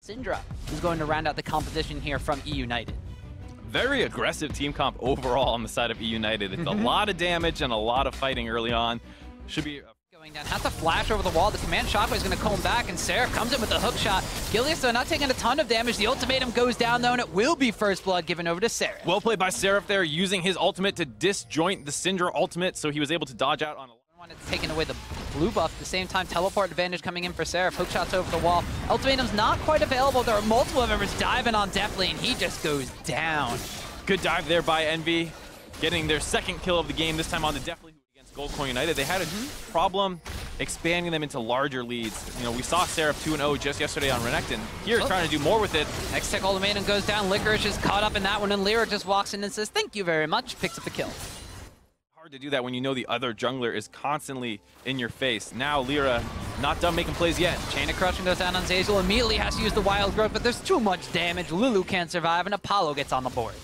Syndra is going to round out the competition here from eUnited. Very aggressive team comp overall on the side of eUnited. It's a lot of damage and a lot of fighting early on. Should be going down, has to flash over the wall. The command shockwave is going to comb back, and Seraph comes in with the hook shot. Gilius, though, not taking a ton of damage. The ultimatum goes down, though, and it will be first blood given over to Seraph. Well played by Seraph there, using his ultimate to disjoint the Syndra ultimate, so he was able to dodge out on a one. It's taking away the blue buff. At the same time, teleport advantage coming in for Seraph. Hook shots over the wall. Ultimatum's not quite available. There are multiple members diving on Deathly, and he just goes down. Good dive there by Envy, getting their second kill of the game, this time on the Deathly against Goldcoin United. They had a problem expanding them into larger leads. You know, we saw Seraph 2-0 just yesterday on Renekton. Here, trying to do more with it. Next tech ultimatum goes down. Licorice is caught up in that one, and Lyra just walks in and says, "Thank you very much," picks up the kill. Hard to do that when you know the other jungler is constantly in your face. Now Lyra not done making plays yet. Chain of Crushing goes down on Zeyzal. Immediately has to use the Wild Growth, but there's too much damage. Lulu can't survive, and Apollo gets on the board.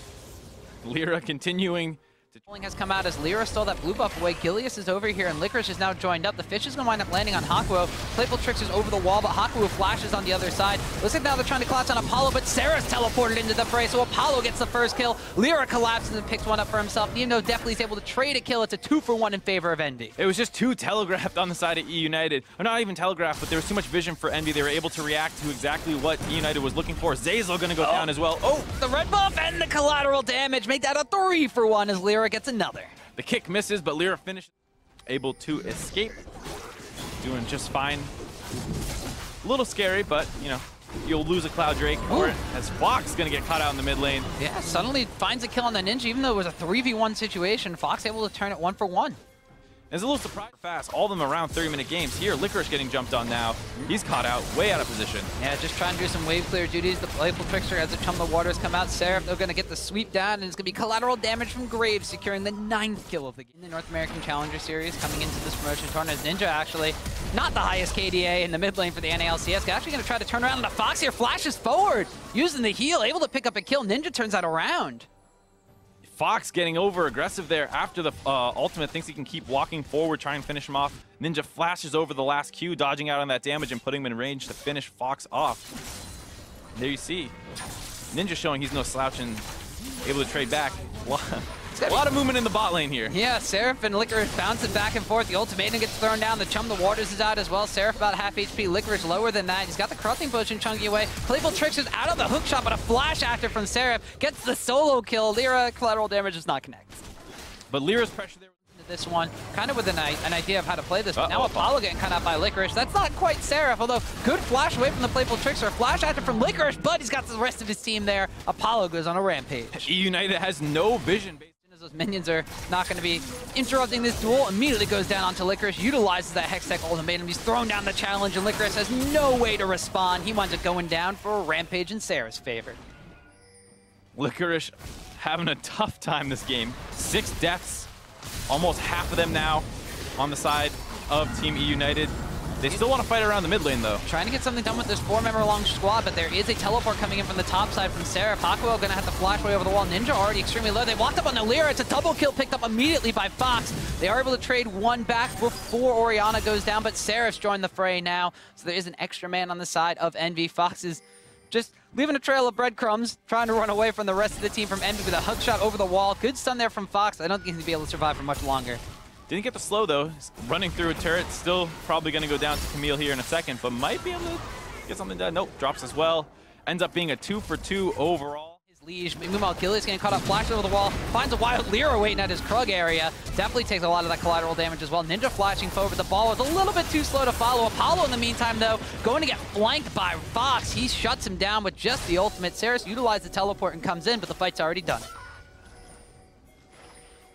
Lyra continuing to... Trolling has come out as Lyra stole that blue buff away. Gilius is over here, and Licorice is now joined up. The fish is going to wind up landing on Hakuo. Playful Tricks is over the wall, but Hakuo flashes on the other side. Looks like now they're trying to collapse on Apollo, but Sarah's teleported into the fray, so Apollo gets the first kill. Lyra collapses and picks one up for himself. Even though Deathly is able to trade a kill, it's a 2-for-1 in favor of Envy. It was just too telegraphed on the side of eUnited. Or not even telegraphed, but there was too much vision for Envy. They were able to react to exactly what eUnited was looking for. Zeyzal going to go down as well. Oh, the red buff and the collateral damage make that a 3-for-1 as Lyra gets another. The kick misses, but Lyra finishes, able to escape. Doing just fine. A little scary, but, you know, you'll lose a Cloud Drake for it, as Fox going to get caught out in the mid lane. Yeah, suddenly finds a kill on the Ninja, even though it was a 3v1 situation. Fox able to turn it 1-for-1. It's a little surprising fast. All of them around 30-minute games. Here, Licorice getting jumped on now. He's caught out, way out of position. Yeah, just trying to do some wave clear duties. The Playful Trickster has to chum the waters come out. Seraph, they're going to get the sweep down, and it's going to be collateral damage from Graves, securing the 9th kill of the game. In the North American Challenger Series, coming into this promotion tournament, Ninja actually not the highest KDA in the mid lane for the NALCS. Actually going to try to turn around, and the Fox here flashes forward, using the heal, able to pick up a kill. Ninja turns that around. Fox getting over aggressive there after the ultimate, thinks he can keep walking forward, try and finish him off. Ninja flashes over the last Q, dodging out on that damage and putting him in range to finish Fox off. There you see, Ninja showing he's no slouch and able to trade back. A lot of movement in the bot lane here. Yeah, Seraph and Licorice bouncing back and forth. The ultimatum gets thrown down. The Chum the Waters is out as well. Seraph about half HP. Licorice lower than that. He's got the Corrupting Potion chunking away. Playful Tricks is out of the hook shot, but a flash after from Seraph gets the solo kill. Lyra, collateral damage does not connect. But Lyra's pressure there. This one, kind of with an idea of how to play this, but now Apollo getting cut out by Licorice. That's not quite Seraph, although good flash away from the Playful Trickster. Flash after from Licorice, but he's got the rest of his team there. Apollo goes on a rampage. eUnited has no vision. Those minions are not going to be interrupting this duel. Immediately goes down onto Licorice, utilizes that Hextech ultimatum. He's thrown down the challenge, and Licorice has no way to respond. He winds up going down for a rampage in Sarah's favor. Licorice having a tough time this game. 6 deaths, almost half of them now on the side of Team eUnited. They still want to fight around the mid lane, though. Trying to get something done with this 4-member long squad, but there is a teleport coming in from the top side from Seraph. Hakuo going to have to flash way over the wall. Ninja already extremely low. They walked up on the Lyra. It's a double kill picked up immediately by Fox. They are able to trade one back before Orianna goes down, but Seraph's joined the fray now. So there is an extra man on the side of Envy. Fox is just leaving a trail of breadcrumbs, trying to run away from the rest of the team from Envy with a hook shot over the wall. Good stun there from Fox. I don't think he's going to be able to survive for much longer. Didn't get the slow, though. He's running through a turret. Still probably going to go down to Camille here in a second, but might be able to get something done. Nope, drops as well. Ends up being a 2-for-2 overall. His liege. Meanwhile, Gilius getting caught up, flashes over the wall, finds a wild Lyra waiting at his Krug area. Definitely takes a lot of that collateral damage as well. Ninja flashing forward. The ball was a little bit too slow to follow. Apollo, in the meantime, though, going to get flanked by Fox. He shuts him down with just the ultimate. Ceres utilized the teleport and comes in, but the fight's already done.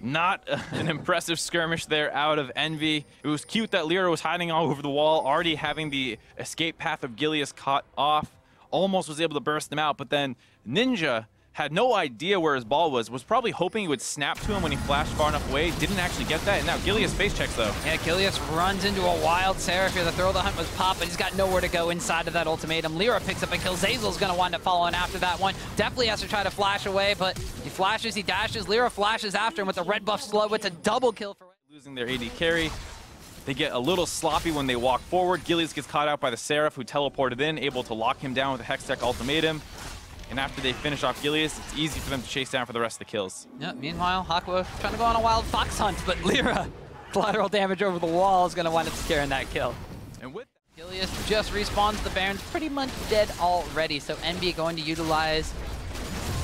Not an impressive skirmish there out of Envy. It was cute that Lyra was hiding all over the wall, already having the escape path of Gilius cut off. Almost was able to burst him out, but then Ninja had no idea where his ball was probably hoping he would snap to him when he flashed far enough away. Didn't actually get that, and now Gilius face checks, though. Yeah, Gilius runs into a wild Seraph here. The throw of the hunt was popped, but he's got nowhere to go inside of that ultimatum. Lyra picks up a kill. Zeyzal's going to wind up following after that one. Definitely has to try to flash away, but he flashes, he dashes. Lyra flashes after him with the red buff slow. It's a double kill for losing their AD carry. They get a little sloppy when they walk forward. Gilius gets caught out by the Seraph, who teleported in, able to lock him down with a Hextech ultimatum. And after they finish off Gilius, it's easy for them to chase down for the rest of the kills. Yeah, meanwhile, Hakuo trying to go on a wild fox hunt, but Lyra, collateral damage over the wall, is going to wind up securing that kill. And with Gilius just respawns, the Baron's pretty much dead already, so Envy going to utilize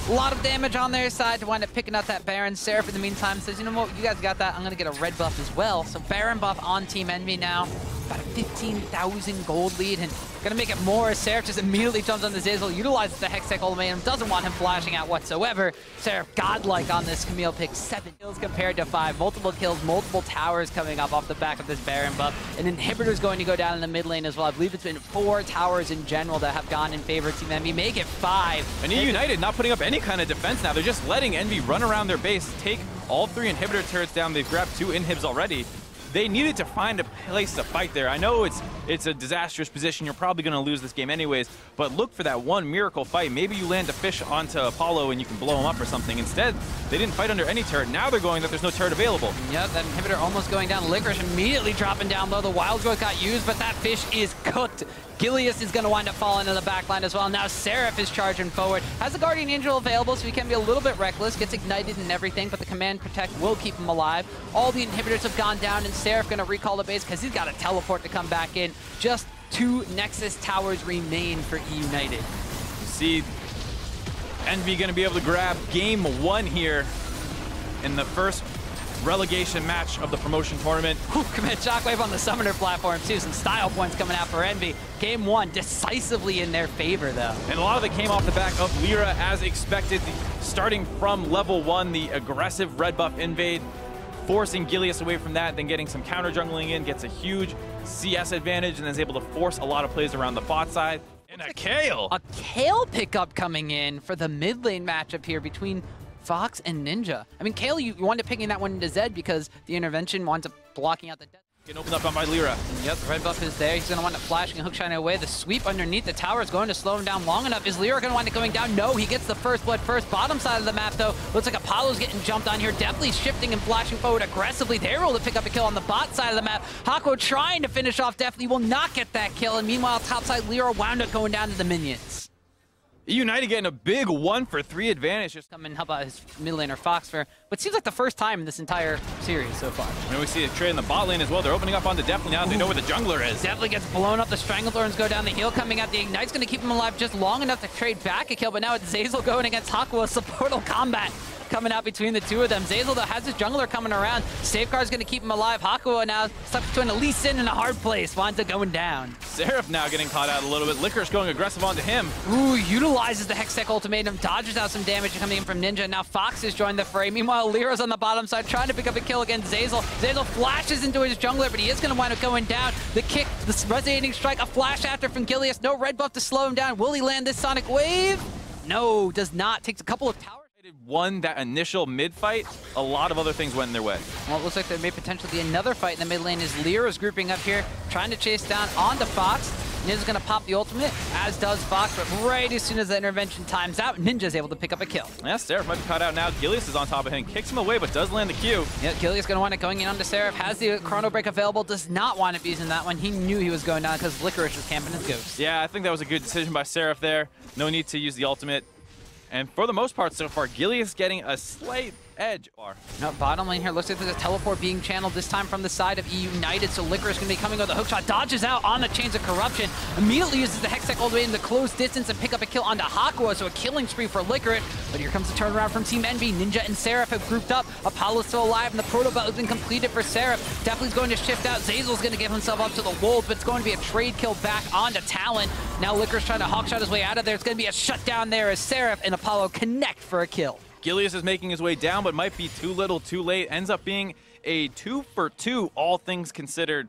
a lot of damage on their side to wind up picking up that Baron. Seraph in the meantime says, you know what, you guys got that, I'm going to get a red buff as well. So Baron buff on Team Envy now. About a 15,000 gold lead, and gonna make it more as Seraph just immediately jumps on the Zeyzal, utilizes the Hextech ultimatum, doesn't want him flashing out whatsoever. Seraph godlike on this Camille pick, 7 kills compared to 5, multiple kills, multiple towers coming up off the back of this Baron buff. An inhibitor's going to go down in the mid lane as well. I believe it's been 4 towers in general that have gone in favor of Team Envy, make it 5. And eUnited not putting up any kind of defense now. They're just letting Envy run around their base, take all 3 inhibitor turrets down. They've grabbed 2 inhibs already. They needed to find a place to fight there. I know it's a disastrous position. You're probably going to lose this game anyways, but look for that one miracle fight. Maybe you land a fish onto Apollo and you can blow him up or something. Instead, they didn't fight under any turret. Now they're going that there's no turret available. Yep, that inhibitor almost going down. Licorice immediately dropping down low. The Wild Growth got used, but that fish is cooked. Gilius is going to wind up falling into the backline as well. Now Seraph is charging forward. Has a Guardian Angel available, so he can be a little bit reckless. Gets ignited and everything, but the Command Protect will keep him alive. All the inhibitors have gone down, and Seraph going to recall the base because he's got a teleport to come back in. Just 2 Nexus towers remain for eUnited. You see Envy going to be able to grab game 1 here in the first relegation match of the promotion tournament. Commit Shockwave on the Summoner platform too. Some style points coming out for Envy. Game 1 decisively in their favor though. And a lot of it came off the back of Lyra as expected. Starting from level 1, the aggressive red buff invade, forcing Gilius away from that, then getting some counter jungling in, gets a huge CS advantage, and then is able to force a lot of plays around the bot side. And a Kale! A Kale pickup coming in for the mid lane matchup here between Fox and Ninja. I mean, Kale, you wound up picking that one into Zed because the intervention winds up blocking out the death. Getting opened up by Lyra. Yep, the red buff is there. He's going to wind up flashing and hook shining away. The sweep underneath the tower is going to slow him down long enough. Is Lyra going to wind up going down? No, he gets the first blood first. Bottom side of the map, though, looks like Apollo's getting jumped on here. Definitely shifting and flashing forward aggressively. They're able to pick up a kill on the bot side of the map. Hakuo trying to finish off Definitely will not get that kill. And meanwhile, topside Lyra wound up going down to the minions. eUnited getting a big 1-for-3 advantage. Just come and help out his mid laner Fox for what seems like the first time in this entire series so far. And we see a trade in the bot lane as well. They're opening up onto Definitely now. They know where the jungler is. Definitely gets blown up. The Stranglethorns go down. The heal coming out. The Ignite's going to keep him alive just long enough to trade back a kill. But now it's Zeyzal going against Hakuo. Supportal combat coming out between the two of them. Zeyzal, though, has his jungler coming around. Safeguard's going to keep him alive. Hakuo now stuck between a Lee Sin and a hard place. Winds up going down. Seraph now getting caught out a little bit. Licorice going aggressive onto him. Ooh, utilizes the Hextech ultimatum, dodges out some damage coming in from Ninja. Now Fox has joined the fray. Meanwhile, Lyra's on the bottom side trying to pick up a kill against Zeyzal. Zeyzal flashes into his jungler, but he is going to wind up going down. The kick, the resonating strike, a flash after from Gilius. No red buff to slow him down. Will he land this Sonic Wave? No, does not. Takes a couple of towers. Won that initial mid fight, a lot of other things went in their way. Well, it looks like there may potentially be another fight in the mid lane as Lyra's grouping up here, trying to chase down onto Fox. Ninja's going to pop the ultimate, as does Fox, but right as soon as the intervention times out, Ninja's able to pick up a kill. Yeah, Seraph might be caught out now. Gilius is on top of him, kicks him away, but does land the Q. Yeah, Gilius going to wind up going in onto Seraph, has the Chrono Break available, does not wind up using that one. He knew he was going down because Licorice was camping his ghost. Yeah, I think that was a good decision by Seraph there. No need to use the ultimate. And for the most part so far, Gilius getting a slight edge. No, bottom lane here looks like there's a teleport being channeled this time from the side of eUnited, so Licorice going to be coming with a hookshot, dodges out on the Chains of Corruption, immediately uses the Hextech all the way into close distance and pick up a kill onto Hakuo, so a killing spree for Licorice. But here comes the turnaround from Team Envy. Ninja and Seraph have grouped up. Apollo's still alive, and the proto belt has been completed for Seraph. Definitely's going to shift out. Zeyzal's going to give himself up to the wolves, but it's going to be a trade kill back onto Talon. Now Licorice trying to hawkshot his way out of there. It's going to be a shutdown there as Seraph and Apollo connect for a kill. Gilius is making his way down, but might be too little, too late. Ends up being a 2-for-2, all things considered.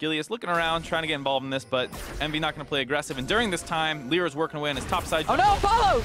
Gilius looking around, trying to get involved in this, but Envy not going to play aggressive. And during this time, Lyra's working away on his top side. Oh no, Apollo!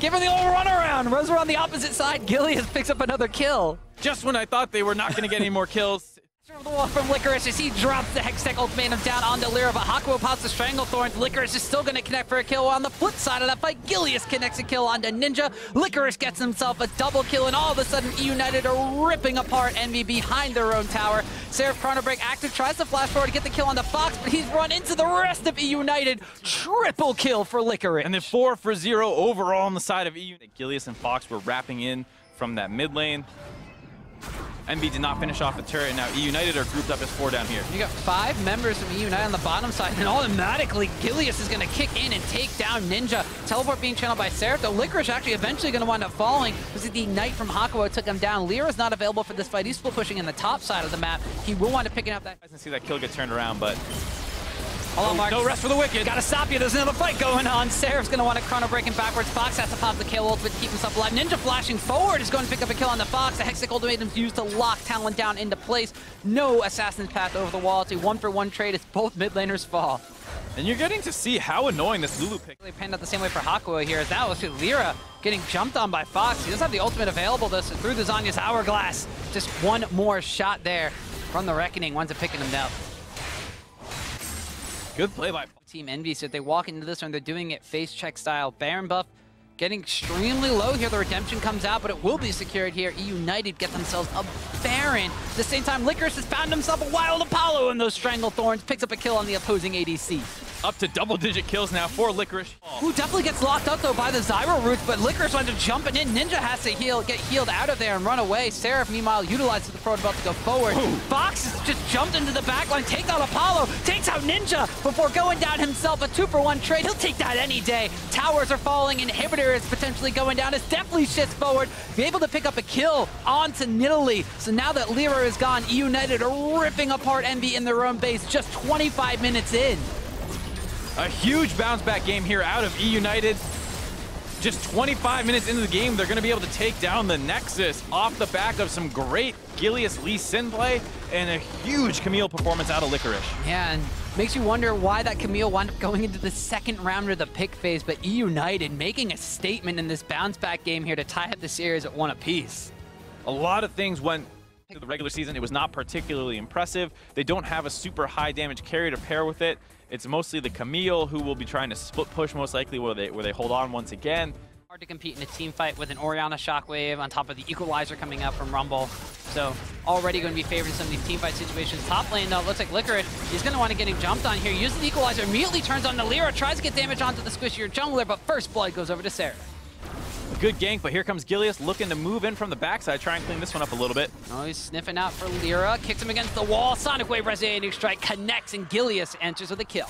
Give her the old runaround. Runs her on the opposite side. Gilius picks up another kill. Just when I thought they were not going to get any more kills. Over the wall from Licorice as he drops the Hextech ultimatum down onto Lyra, but Hakuo pops the Stranglethorns. Licorice is still going to connect for a kill. On the flip side of that fight, Gilius connects a kill onto Ninja. Licorice gets himself a double kill, and all of a sudden, eUnited are ripping apart Envy behind their own tower. Seraph Chrono Break active, tries to flash forward to get the kill onto Fox, but he's run into the rest of eUnited. Triple kill for Licorice. And then 4 for 0 overall on the side of EUNited. Gilius and Fox were wrapping in from that mid lane. Envy did not finish off the turret, and now eUnited are grouped up as 4 down here. You got 5 members from eUnited on the bottom side, and automatically Gilius is going to kick in and take down Ninja. Teleport being channeled by Seraph, though Licorice actually eventually going to wind up falling. This is the Ignite from Hakuo took him down. Lyra's not available for this fight. He's split pushing in the top side of the map. He will wind up picking up that. I didn't see that kill get turned around, but hold on, Mark. No rest for the wicked. Gotta stop you. There's another fight going on. Seraph's gonna want to Chrono Breaking backwards. Fox has to pop the kill ultimate to keep himself alive. Ninja flashing forward is going to pick up a kill on the Fox. The Hextech ultimatum's used to lock Talon down into place. No Assassin's Path over the wall. It's a 1-for-1 trade as both mid laners fall. And you're getting to see how annoying this Lulu pick. They panned out the same way for Hakuo here, as that was Lyra getting jumped on by Fox. He doesn't have the ultimate available to through the Zanya's Hourglass. Just one more shot there from the Reckoning. Winds up picking him down. Good play by Team Envy, so if they walk into this one, they're doing it face check style. Baron buff getting extremely low here. The redemption comes out, but it will be secured here. eUnited get themselves a Baron. At the same time, Licorice has found himself a Wild Apollo in those Stranglethorns, picks up a kill on the opposing ADC. Up to double-digit kills now for Licorice. Who definitely gets locked up, though, by the Zyro roots, but Licorice winds up jumping in. Ninja has to get healed out of there and run away. Seraph, meanwhile, utilizes the protocol to go forward. Ooh. Fox has just jumped into the backline, takes out Apollo, takes out Ninja before going down himself. A 2-for-1 trade. He'll take that any day. Towers are falling. Inhibitor is potentially going down. It's definitely shifts forward. Be able to pick up a kill onto Nidalee. So now that Lyra is gone, eUnited are ripping apart Envy in their own base just 25 minutes in. A huge bounce-back game here out of eUnited. Just 25 minutes into the game, they're going to be able to take down the Nexus off the back of some great Gilius Lee Sin play and a huge Camille performance out of Licorice. Yeah, and makes you wonder why that Camille wound up going into the second round of the pick phase, but eUnited making a statement in this bounce-back game here to tie up the series at 1 apiece. A lot of things went to the regular season. It was not particularly impressive. They don't have a super high damage carry to pair with it. It's mostly the Camille who will be trying to split push most likely where they hold on once again. Hard to compete in a team fight with an Orianna Shockwave on top of the Equalizer coming out from Rumble. So already going to be favored in some of these team fight situations. Top lane though, looks like Licorice. He's going to want to get him jumped on here. Uses the Equalizer, immediately turns on to Lyra, tries to get damage onto the squishier jungler, but first blood goes over to Sarah. A good gank, but here comes Gilius looking to move in from the backside, try and clean this one up a little bit. Oh, he's sniffing out for Lyra, kicks him against the wall. Sonic Wave Resonating Strike connects, and Gilius answers with a kill.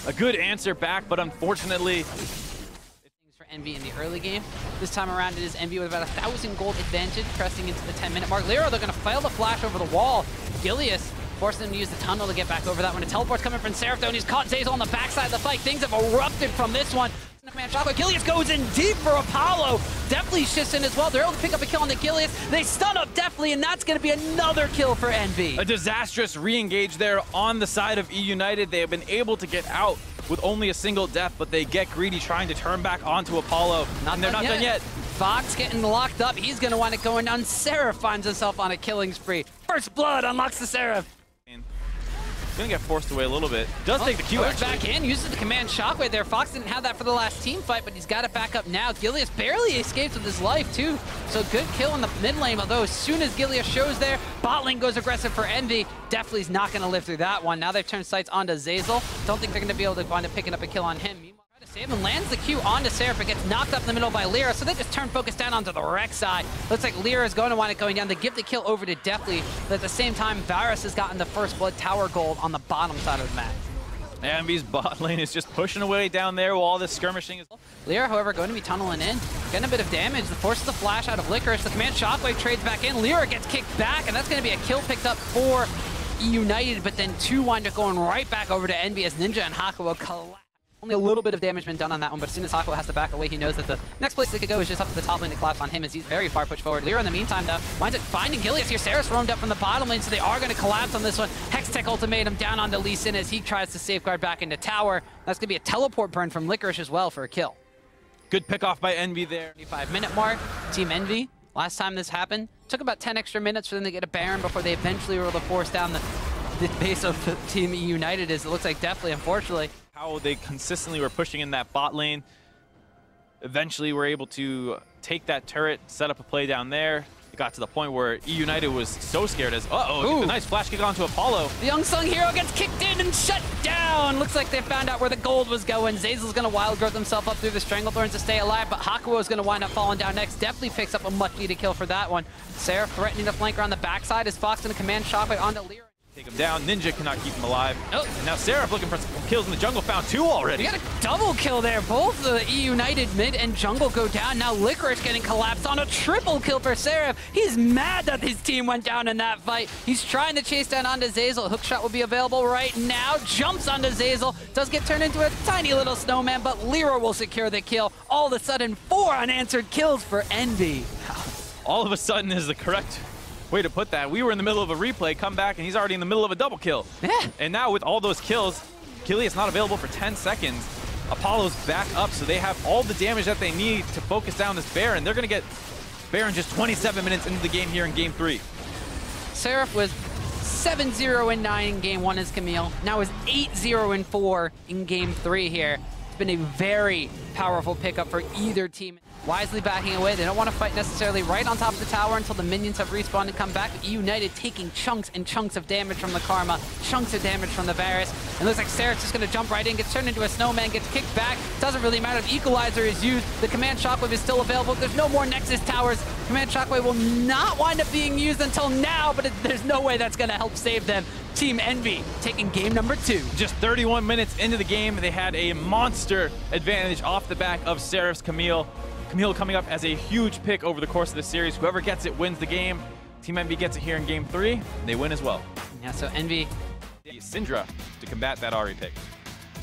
A good answer back, but unfortunately, for Envy in the early game. This time around, it is Envy with about 1,000 gold advantage, pressing into the 10-minute mark. Lyra, they're going to fail the flash over the wall. Gilius forcing them to use the tunnel to get back over that one. A teleport's coming from Seraph, though, and he's caught Zazel on the backside of the fight. Things have erupted from this one. Command Shockwave. Gilius goes in deep for Apollo. Definitely shifts in as well. They're able to pick up a kill on the Gilius. They stun up Deathly, and that's going to be another kill for Envy. A disastrous re-engage there on the side of eUnited. They have been able to get out with only a single death, but they get greedy trying to turn back onto Apollo. And they're not done yet. Fox getting locked up. He's going to want it going down. Seraph finds himself on a killing spree. First blood unlocks the Seraph. Gonna get forced away a little bit. Does take the Q actually. Back in, uses the command Shockwave there. Fox didn't have that for the last team fight, but he's got it back up now. Gilius barely escapes with his life too. So good kill in the mid lane, although as soon as Gilius shows there, bot lane goes aggressive for Envy. Definitely's not gonna live through that one. Now they've turned sights onto Zazel. Don't think they're gonna be able to wind up picking up a kill on him. Save and lands the Q onto Seraph, but gets knocked up in the middle by Lyra, so they just turn focus down onto the Rex side. Looks like Lyra is going to want it going down. They give the kill over to Deathly, but at the same time, Varus has gotten the first blood tower gold on the bottom side of the map. Envy's bot lane is just pushing away down there while all this skirmishing is... Lyra, however, going to be tunneling in, getting a bit of damage. The forces the flash out of Licorice. The command Shockwave trades back in. Lyra gets kicked back, and that's going to be a kill picked up for eUnited, but then two wind up going right back over to Envy as Ninja and Hakuo collapse. Only a little bit of damage been done on that one, but as soon as Hakuo has to back away, he knows that the next place they could go is just up to the top lane to collapse on him as he's very far pushed forward. Lyra, in the meantime, though, winds up finding Gilius here. Sarah's roamed up from the bottom lane, so they are going to collapse on this one. Hextech ultimatum down onto Lee Sin as he tries to safeguard back into tower. That's going to be a teleport burn from Licorice as well for a kill. Good pick off by Envy there. 25-minute mark. Team Envy Last time this happened, took about 10 extra minutes for them to get a Baron before they eventually were able to force down the base of the team eUnited is, it looks like, definitely, unfortunately. How they consistently were pushing in that bot lane. Eventually were able to take that turret, set up a play down there. It got to the point where eUnited was so scared as, a nice flash kick onto Apollo. The unsung hero gets kicked in and shut down. Looks like they found out where the gold was going. Zeyzal's going to wild growth himself up through the Stranglethorns to stay alive, but Hakuo is going to wind up falling down next. Definitely picks up a much-needed kill for that one. Seraph threatening to flank her on the backside as Fox going to command Shockwave onto Lyra. Take him down. Ninja cannot keep him alive. Oh. And now Seraph looking for some kills in the jungle. Found 2 already. You got a double kill there. Both the eUnited mid and jungle go down. Now Licorice getting collapsed on a triple kill for Seraph. He's mad that his team went down in that fight. He's trying to chase down onto Zeyzal. Hookshot will be available right now. Jumps onto Zeyzal. Does get turned into a tiny little snowman, but Lyra will secure the kill. All of a sudden, 4 unanswered kills for Envy. All of a sudden is the correct way to put that. We were in the middle of a replay, come back, and he's already in the middle of a double kill. Yeah. And now with all those kills, Gilius not available for 10 seconds. Apollo's back up, so they have all the damage that they need to focus down this Baron. They're going to get Baron just 27 minutes into the game here in Game 3. Seraph was 7-0-9 in Game 1 as Camille. Now is 8-0-4 in Game 3 here. It's been a very powerful pickup for either team. Wisely backing away. They don't want to fight necessarily right on top of the tower until the minions have respawned and come back. eUnited taking chunks and chunks of damage from the Karma, chunks of damage from the Varus. And it looks like Seraph's just going to jump right in, gets turned into a snowman, gets kicked back. Doesn't really matter if Equalizer is used. The Command Shockwave is still available. There's no more Nexus towers. Command Shockwave will not wind up being used until now, but there's no way that's going to help save them. Team Envy taking game number 2. Just 31 minutes into the game, they had a monster advantage off the back of Seraph's Camille. Camille coming up as a huge pick over the course of the series. Whoever gets it wins the game. Team Envy gets it here in Game 3. They win as well. Yeah, so Envy... Syndra to combat that Ahri pick.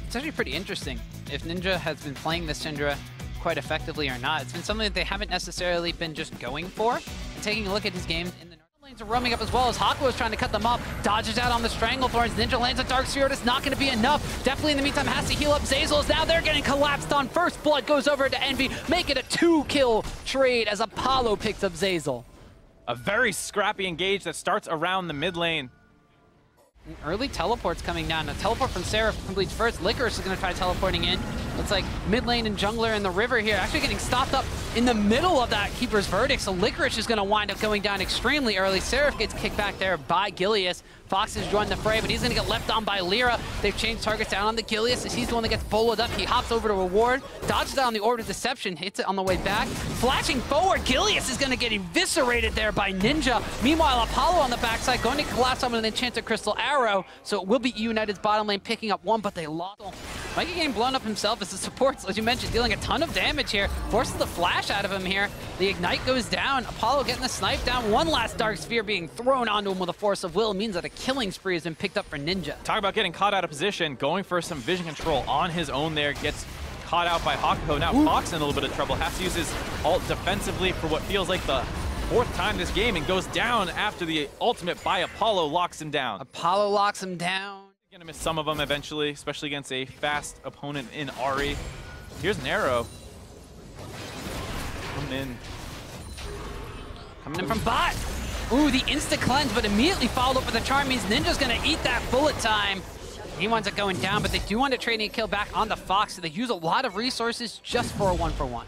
It's actually pretty interesting if Ninja has been playing the Syndra quite effectively or not. It's been something that they haven't necessarily been just going for. And taking a look at his games in the lanes are roaming up as well as Hakuo is trying to cut them up. Dodges out on the Stranglethorns. Ninja lands a Dark Sphere. It's not going to be enough. Definitely in the meantime has to heal up Zeyzal. Now they're getting collapsed on. First Blood goes over to Envy. Make it a 2-kill trade as Apollo picks up Zeyzal. A very scrappy engage that starts around the mid lane. Early teleports coming down. A teleport from Seraph completes first. Licorice is going to try teleporting in. Looks like mid lane and jungler in the river here. Actually getting stopped up in the middle of that Keeper's Verdict. So Licorice is going to wind up going down extremely early. Seraph gets kicked back there by Gilius. Fox has joined the fray, but he's going to get left on by Lyra. They've changed targets down on the Gilius as he's the one that gets bowled up. He hops over to a ward, dodges out on the Orb of Deception, hits it on the way back. Flashing forward, Gilius is going to get eviscerated there by Ninja. Meanwhile, Apollo on the backside going to collapse on an Enchanted Crystal Arrow. So it will be eUnited's bottom lane picking up 1, but they lost. Mikey getting blown up himself as the supports, as you mentioned, dealing a ton of damage here. Forces the flash out of him here. The Ignite goes down. Apollo getting the snipe down. One last Dark Sphere being thrown onto him with a force of will means that a killing spree has been picked up for Ninja. Talk about getting caught out of position, going for some vision control on his own there, gets caught out by Hakuo. Now Fox in a little bit of trouble, has to use his ult defensively for what feels like the 4th time this game and goes down after the ultimate by Apollo locks him down. Apollo locks him down. Gonna miss some of them eventually, especially against a fast opponent in Ahri. Here's an arrow. Coming in from bot. Ooh, the insta cleanse, but immediately followed up with a charm means Ninja's gonna eat that bullet time. He winds up going down, but they do want to trade a kill back on the Fox, so they use a lot of resources just for a 1-for-1.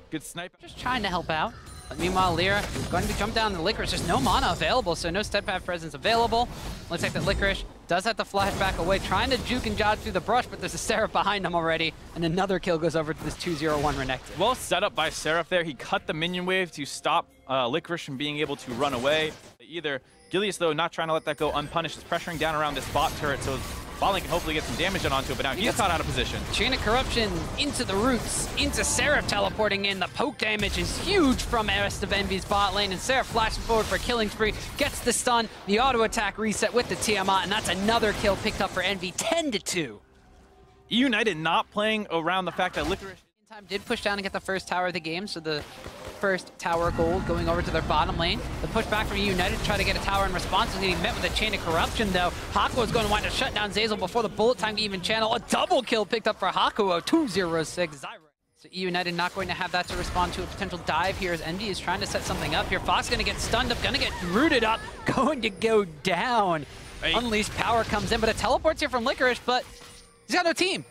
Good snipe. Just trying to help out. But meanwhile, Lyra going to be jumped down the Licorice. There's no mana available, so no Steadfast Presence available. Looks like that Licorice does have to flash back away, trying to juke and dodge through the brush, but there's a Seraph behind him already, and another kill goes over to this 2-0-1 Renekton. Well set up by Seraph there. He cut the minion wave to stop Licorice from being able to run away. Either Gilius, though, not trying to let that go unpunished, is pressuring down around this bot turret, so Bot lane can hopefully get some damage done onto it, but now he's caught out of position. Chain of Corruption into the roots, into Seraph teleporting in. The poke damage is huge from the rest of Envy's bot lane, and Seraph flashing forward for killing spree, gets the stun, the auto attack reset with the Tiamat, and that's another kill picked up for Envy, 10-2. eUnited not playing around the fact that Licorice did push down and get the first tower of the game, so the first tower gold going over to their bottom lane. The push back from eUnited to try to get a tower in response is getting met with a Chain of Corruption, though. Hakuo is going to wind up shut down Zeyzal before the bullet time can even channel. A double kill picked up for Hakuo, 2-0-6. So eUnited not going to have that to respond to a potential dive here as Envy is trying to set something up here. Fox going to get stunned up, going to get rooted up, going to go down. Hey. Unleashed Power comes in, but it teleports here from Licorice, but he's got no team.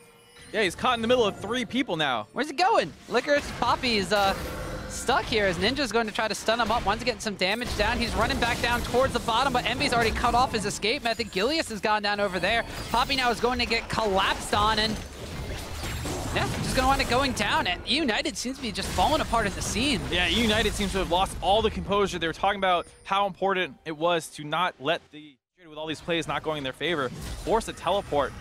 Yeah, he's caught in the middle of 3 people now. Where's he going? Licorice Poppy is stuck here as Ninja's going to try to stun him up. One's getting some damage down. He's running back down towards the bottom, but Envy's already cut off his escape method. Gilius has gone down over there. Poppy now is going to get collapsed on, and yeah, just going to wind up going down. And eUnited seems to be just falling apart at the seams. Yeah, eUnited seems to have lost all the composure. They were talking about how important it was to not let the, with all these plays not going in their favor, force a teleport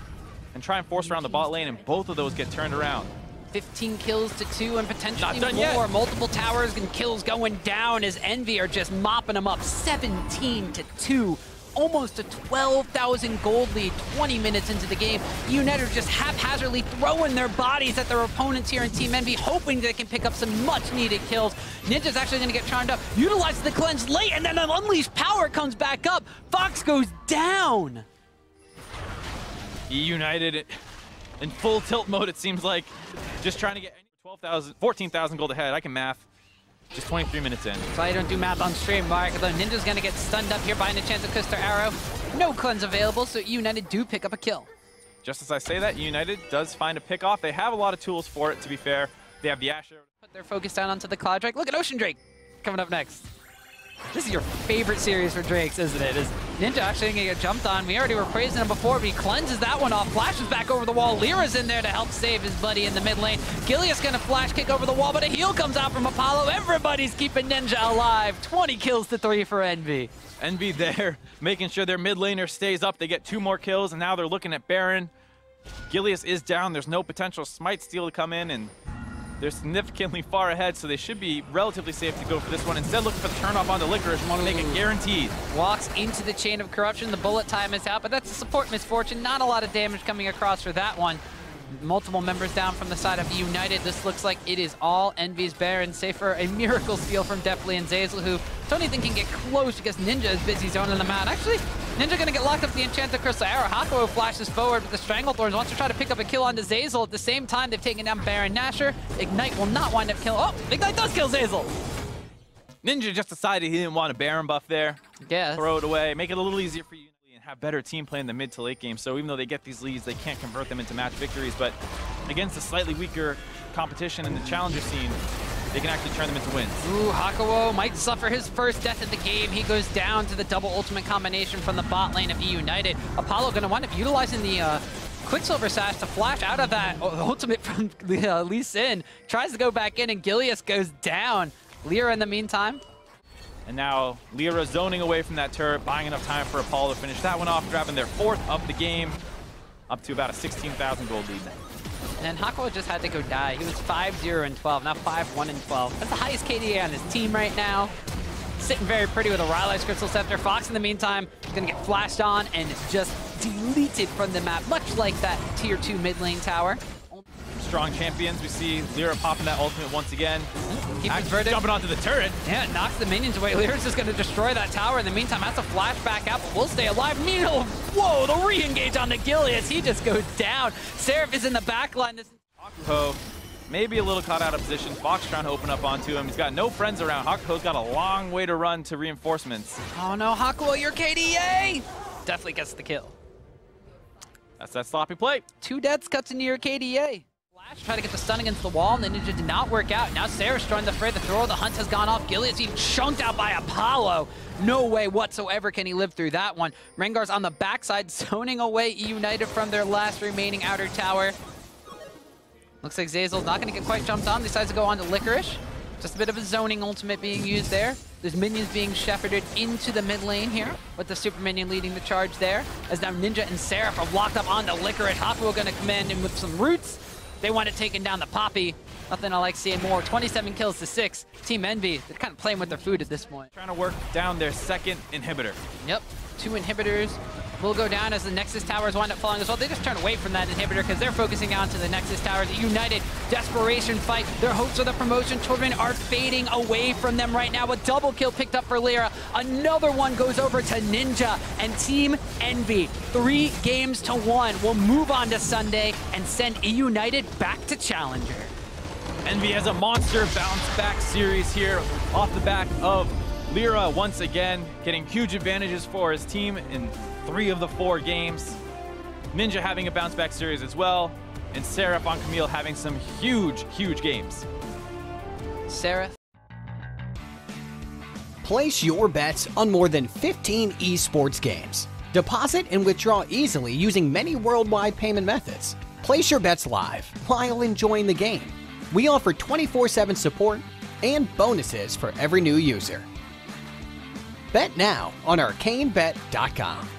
and try and force around the bot lane, and both of those get turned around. 15 kills to 2 and potentially more. Yet. Multiple towers and kills going down as Envy are just mopping them up. 17 to 2. Almost a 12,000 gold lead 20 minutes into the game. eUnited are just haphazardly throwing their bodies at their opponents here in Team Envy, hoping they can pick up some much-needed kills. Ninja's actually going to get charmed up, utilizes the cleanse late, and then an Unleashed Power comes back up. Fox goes down. eUnited in full tilt mode, it seems like. Just trying to get 14,000 gold ahead. I can math. Just 23 minutes in. So I don't do math on stream, Mark. The Ninja's going to get stunned up here by an Enchanted Coaster Arrow. No cleanse available, so eUnited do pick up a kill. Just as I say that, eUnited does find a pick off. They have a lot of tools for it, to be fair. They have the Asher. Put their focus down onto the Cloud Drake. Look at Ocean Drake coming up next. This is your favorite series for Drakes, isn't it? Is Ninja actually going to get jumped on? We already were praising him before, but he cleanses that one off. Flashes back over the wall. Lyra's in there to help save his buddy in the mid lane. Gilius going to flash kick over the wall, but a heal comes out from Apollo. Everybody's keeping Ninja alive. 20 kills to 3 for Envy. Envy there, making sure their mid laner stays up. They get 2 more kills, and now they're looking at Baron. Gilius is down. There's no potential smite steal to come in, and they're significantly far ahead, so they should be relatively safe to go for this one. Instead, looking for the turn off on the Licorice. Want to make it guaranteed. Walks into the chain of corruption. The bullet time is out, but that's a support misfortune. Not a lot of damage coming across for that one. Multiple members down from the side of eUnited. This looks like it is all Envy's Baron, save for a miracle steal from Deftly and Zeyzal, who don't even think can get close because Ninja is busy zoning them out. Actually, Ninja gonna get locked up the Enchanted Crystal Arrow. Hakuo flashes forward with the Stranglethorns, wants to try to pick up a kill onto Zeyzal. At the same time, they've taken down Baron Nashor. Ignite will not wind up killing. Oh, Ignite does kill Zeyzal. Ninja just decided he didn't want a Baron buff there. Yeah. Throw it away, make it a little easier for you. Have better team play in the mid to late game, so even though they get these leads, they can't convert them into match victories, but against a slightly weaker competition in the challenger scene, they can actually turn them into wins. Ooh, Hakuo might suffer his first death of the game. He goes down to the double ultimate combination from the bot lane of eUnited. Apollo gonna wind up utilizing the Quicksilver Sash to flash out of that ultimate from Lee Sin. Tries to go back in, and Gilius goes down. Lyra in the meantime. And now Lyra zoning away from that turret, buying enough time for Apollo to finish that one off, grabbing their 4th of the game, up to about a 16,000 gold lead. And Hakuo just had to go die. He was 5-0 and 12, now 5-1 and 12. That's the highest KDA on his team right now. Sitting very pretty with a Rylai's Crystal Scepter. Fox in the meantime is going to get flashed on and just deleted from the map, much like that tier 2 mid lane tower. Strong champions. We see Lyra popping that ultimate once again. Jumping onto the turret. Yeah, it knocks the minions away. Lyra's just going to destroy that tower. In the meantime, has to flash back out, but we'll stay alive. Meanwhile, whoa, the re-engage on the Gilius. He just goes down. Seraph is in the back line. Hakuo maybe a little caught out of position. Fox trying to open up onto him. He's got no friends around. Hakuo's got a long way to run to reinforcements. Oh no, Hakuo, your KDA! Definitely gets the kill. That's that sloppy play. 2 deaths cuts into your KDA. Try to get the stun against the wall, and the Ninja did not work out. Now Sarah's joined the fray. The throw of the hunt has gone off. Gilius being chunked out by Apollo. No way whatsoever can he live through that one. Rengar's on the backside, zoning away eUnited from their last remaining outer tower. Looks like Zeyzal's not going to get quite jumped on. Decides to go on to Licorice. Just a bit of a zoning ultimate being used there. There's minions being shepherded into the mid lane here, with the super minion leading the charge there. As now Ninja and Seraph are locked up onto Licorice. Hakuo going to come in with some roots. They want it taken down the Poppy. Nothing I like seeing more. 27 kills to 6. Team Envy, they're kind of playing with their food at this point. Trying to work down their 2nd inhibitor. Yep, 2 inhibitors will go down as the Nexus towers wind up falling as well. They just turn away from that inhibitor because they're focusing on to the Nexus towers. eUnited, desperation fight. Their hopes of the promotion children are fading away from them right now. A double kill picked up for Lyra. Another one goes over to Ninja and Team Envy. 3 games to 1 will move on to Sunday and send eUnited back to Challenger. Envy has a monster bounce back series here off the back of Lyra once again, getting huge advantages for his team in 3 of the 4 games. Ninja having a bounce back series as well, and Seraph on Camille having some huge games. Seraph. Place your bets on more than 15 esports games. Deposit and withdraw easily using many worldwide payment methods. Place your bets live while enjoying the game. We offer 24/7 support and bonuses for every new user. Bet now on ArcaneBet.com.